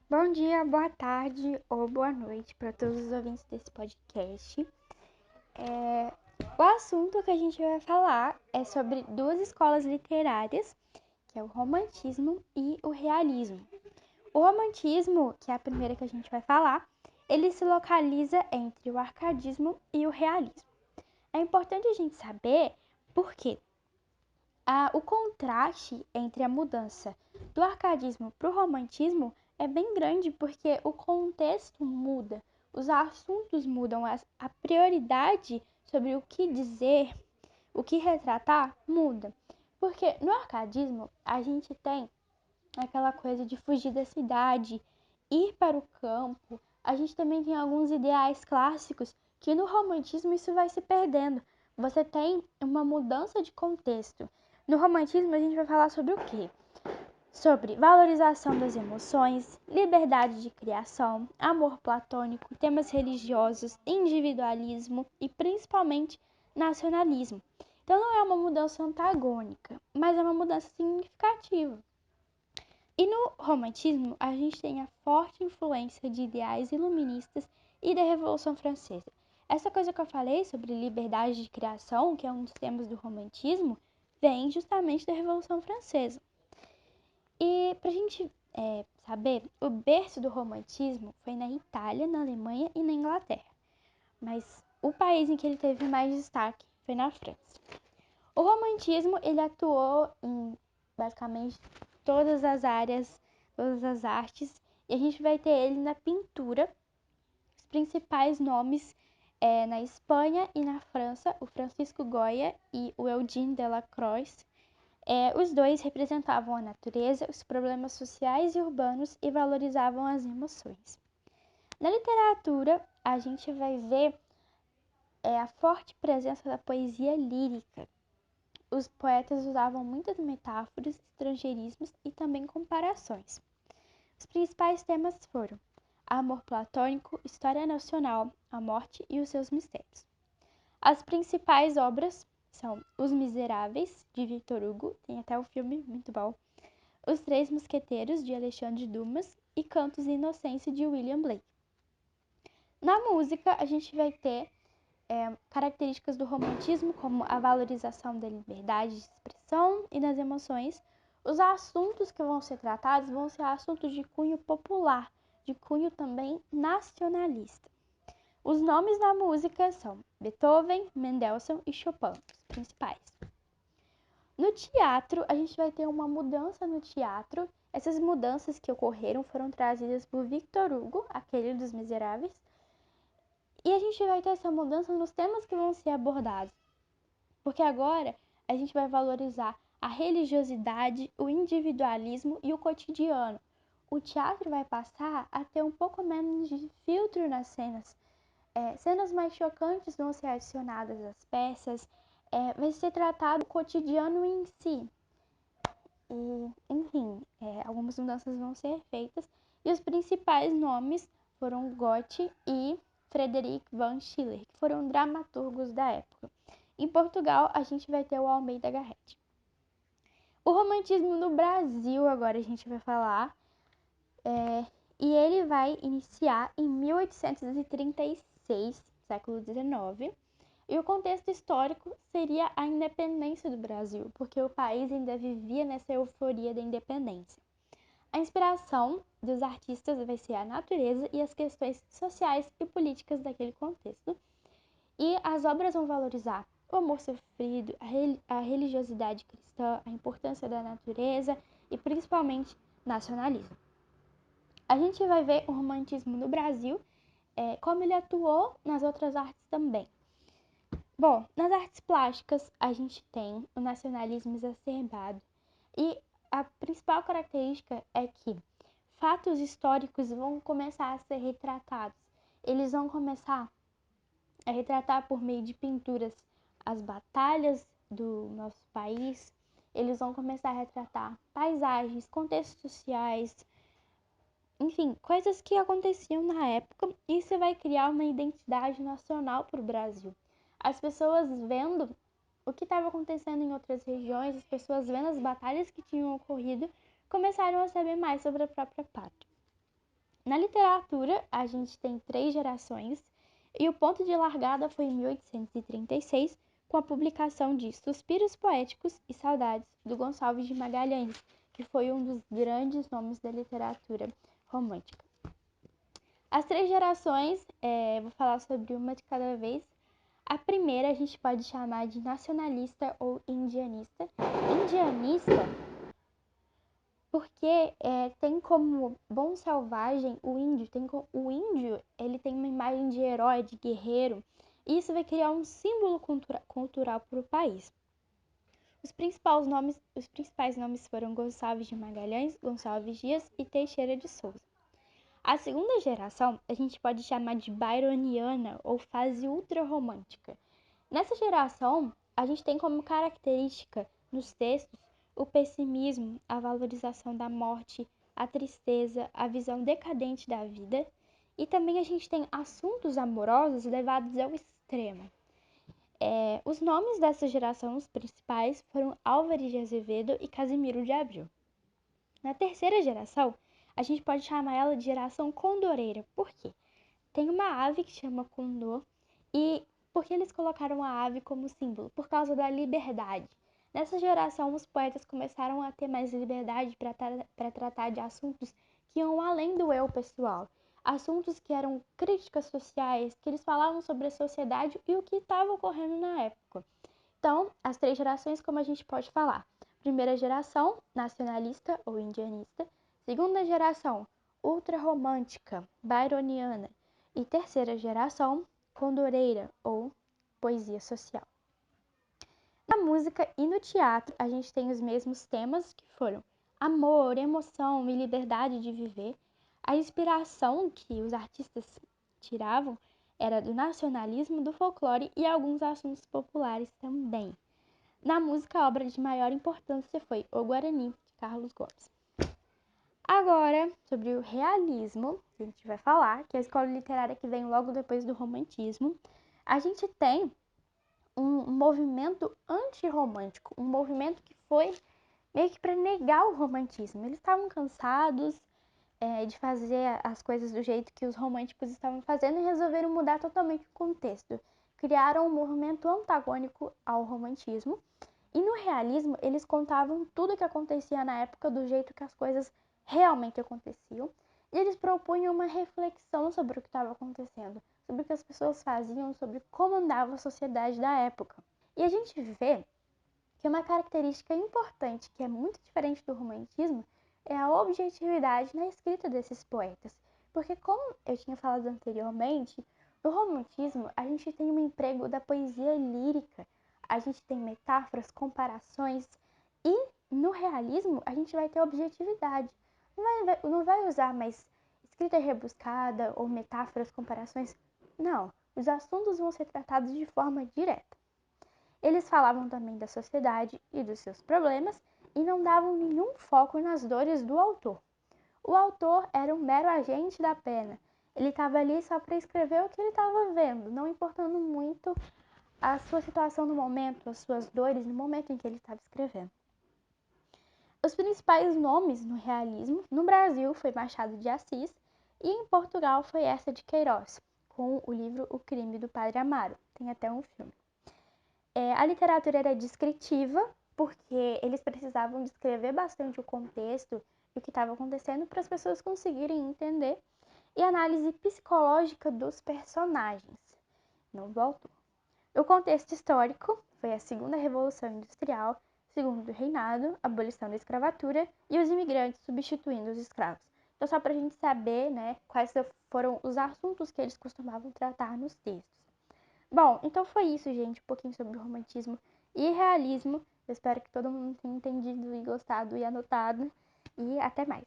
Bom dia, boa tarde ou boa noite para todos os ouvintes desse podcast. O assunto que a gente vai falar é sobre duas escolas literárias, que é o romantismo e o realismo. O romantismo, que é a primeira que a gente vai falar, ele se localiza entre o arcadismo e o realismo. É importante a gente saber por quê. O contraste entre a mudança do arcadismo para o romantismo é bem grande porque o contexto muda, os assuntos mudam, a prioridade sobre o que dizer, o que retratar muda. Porque no arcadismo a gente tem aquela coisa de fugir da cidade, ir para o campo. A gente também tem alguns ideais clássicos que no romantismo isso vai se perdendo. Você tem uma mudança de contexto. No romantismo a gente vai falar sobre o quê? Sobre valorização das emoções, liberdade de criação, amor platônico, temas religiosos, individualismo e principalmente nacionalismo. Então não é uma mudança antagônica, mas é uma mudança significativa. E no romantismo, a gente tem a forte influência de ideais iluministas e da Revolução Francesa. Essa coisa que eu falei sobre liberdade de criação, que é um dos temas do romantismo, vem justamente da Revolução Francesa. E para a gente saber, o berço do romantismo foi na Itália, na Alemanha e na Inglaterra. Mas o país em que ele teve mais destaque foi na França. O romantismo, ele atuou em basicamente todas as áreas, todas as artes, e a gente vai ter ele na pintura. Os principais nomes na Espanha e na França, o Francisco Goya e o Eugène Delacroix. Os dois representavam a natureza, os problemas sociais e urbanos e valorizavam as emoções. Na literatura, a gente vai ver a forte presença da poesia lírica. Os poetas usavam muitas metáforas, estrangeirismos e também comparações. Os principais temas foram amor platônico, história nacional, a morte e os seus mistérios. As principais obras são Os Miseráveis, de Victor Hugo, tem até o filme muito bom, Os Três Mosqueteiros, de Alexandre Dumas e Cantos de Inocência, de William Blake. Na música, a gente vai ter características do romantismo, como a valorização da liberdade de expressão e das emoções. Os assuntos que vão ser tratados vão ser assuntos de cunho popular, de cunho também nacionalista. Os nomes da música são Beethoven, Mendelssohn e Chopin, os principais. No teatro, a gente vai ter uma mudança no teatro. Essas mudanças que ocorreram foram trazidas por Victor Hugo, aquele dos Miseráveis, e a gente vai ter essa mudança nos temas que vão ser abordados. Porque agora a gente vai valorizar a religiosidade, o individualismo e o cotidiano. O teatro vai passar a ter um pouco menos de filtro nas cenas. Cenas mais chocantes vão ser adicionadas às peças. Vai ser tratado o cotidiano em si. E, enfim, algumas mudanças vão ser feitas. E os principais nomes foram Goethe e Frederic van Schiller, que foram dramaturgos da época. Em Portugal, a gente vai ter o Almeida Garrett. O romantismo no Brasil, agora a gente vai falar, e ele vai iniciar em 1836, século XIX, e o contexto histórico seria a independência do Brasil, porque o país ainda vivia nessa euforia da independência. A inspiração dos artistas vai ser a natureza e as questões sociais e políticas daquele contexto, e as obras vão valorizar o amor sofrido, a religiosidade cristã, a importância da natureza e principalmente nacionalismo. A gente vai ver o romantismo no Brasil, como ele atuou nas outras artes também. Bom, nas artes plásticas a gente tem o nacionalismo exacerbado e a principal característica é que fatos históricos vão começar a ser retratados. Eles vão começar a retratar por meio de pinturas as batalhas do nosso país. Eles vão começar a retratar paisagens, contextos sociais, enfim, coisas que aconteciam na época. E isso vai criar uma identidade nacional para o Brasil. As pessoas vendo o que estava acontecendo em outras regiões, as pessoas vendo as batalhas que tinham ocorrido, começaram a saber mais sobre a própria pátria. Na literatura, a gente tem 3 gerações e o ponto de largada foi em 1836, com a publicação de Suspiros Poéticos e Saudades, do Gonçalves de Magalhães, que foi um dos grandes nomes da literatura romântica. As 3 gerações, vou falar sobre uma de cada vez. A primeira a gente pode chamar de nacionalista ou indianista. Indianista porque tem como bom selvagem o índio. O índio ele tem uma imagem de herói, de guerreiro, e isso vai criar um símbolo cultural para o país. Os principais nomes foram Gonçalves de Magalhães, Gonçalves Dias e Teixeira de Souza. A segunda geração a gente pode chamar de byroniana ou fase ultrarromântica. Nessa geração, a gente tem como característica nos textos o pessimismo, a valorização da morte, a tristeza, a visão decadente da vida, e também a gente tem assuntos amorosos levados ao extremo. Os nomes dessa geração, os principais, foram Álvares de Azevedo e Casimiro de Abreu. Na terceira geração, a gente pode chamar ela de geração condoreira. Por quê? Tem uma ave que chama condor e por que eles colocaram a ave como símbolo? Por causa da liberdade. Nessa geração, os poetas começaram a ter mais liberdade para tratar de assuntos que iam além do eu pessoal. Assuntos que eram críticas sociais, que eles falavam sobre a sociedade e o que estava ocorrendo na época. Então, as 3 gerações, como a gente pode falar? Primeira geração, nacionalista ou indianista. Segunda geração, ultrarromântica, byroniana. E terceira geração, condoreira ou poesia social. Na música e no teatro, a gente tem os mesmos temas que foram amor, emoção e liberdade de viver. A inspiração que os artistas tiravam era do nacionalismo, do folclore e alguns assuntos populares também. Na música, a obra de maior importância foi O Guarani, de Carlos Gomes. Agora, sobre o realismo, que a gente vai falar, que é a escola literária que vem logo depois do romantismo, a gente tem um movimento antirromântico, um movimento que foi meio que para negar o romantismo. Eles estavam cansados de fazer as coisas do jeito que os românticos estavam fazendo e resolveram mudar totalmente o contexto. Criaram um movimento antagônico ao romantismo. E no realismo, eles contavam tudo o que acontecia na época do jeito que as coisas realmente aconteciam. E eles propunham uma reflexão sobre o que estava acontecendo, sobre o que as pessoas faziam, sobre como andava a sociedade da época. E a gente vê que uma característica importante, que é muito diferente do romantismo, é a objetividade na escrita desses poetas. Porque, como eu tinha falado anteriormente, no romantismo a gente tem um emprego da poesia lírica, a gente tem metáforas, comparações, e no realismo a gente vai ter objetividade. Não vai usar mais escrita rebuscada ou metáforas, comparações. Não, os assuntos vão ser tratados de forma direta. Eles falavam também da sociedade e dos seus problemas e não davam nenhum foco nas dores do autor. O autor era um mero agente da pena. Ele estava ali só para escrever o que ele estava vendo, não importando muito a sua situação no momento, as suas dores no momento em que ele estava escrevendo. Os principais nomes no realismo no Brasil foi Machado de Assis e em Portugal foi Eça de Queiroz, com o livro O Crime do Padre Amaro. Tem até um filme. A literatura era descritiva, porque eles precisavam descrever bastante o contexto e o que estava acontecendo para as pessoas conseguirem entender, e análise psicológica dos personagens, não do autor. O contexto histórico foi a Segunda Revolução Industrial, Segundo Reinado, a abolição da escravatura e os imigrantes substituindo os escravos. Então, só para a gente saber, quais foram os assuntos que eles costumavam tratar nos textos. Bom, então foi isso, gente, um pouquinho sobre o romantismo e realismo. Eu espero que todo mundo tenha entendido e gostado e anotado. E até mais.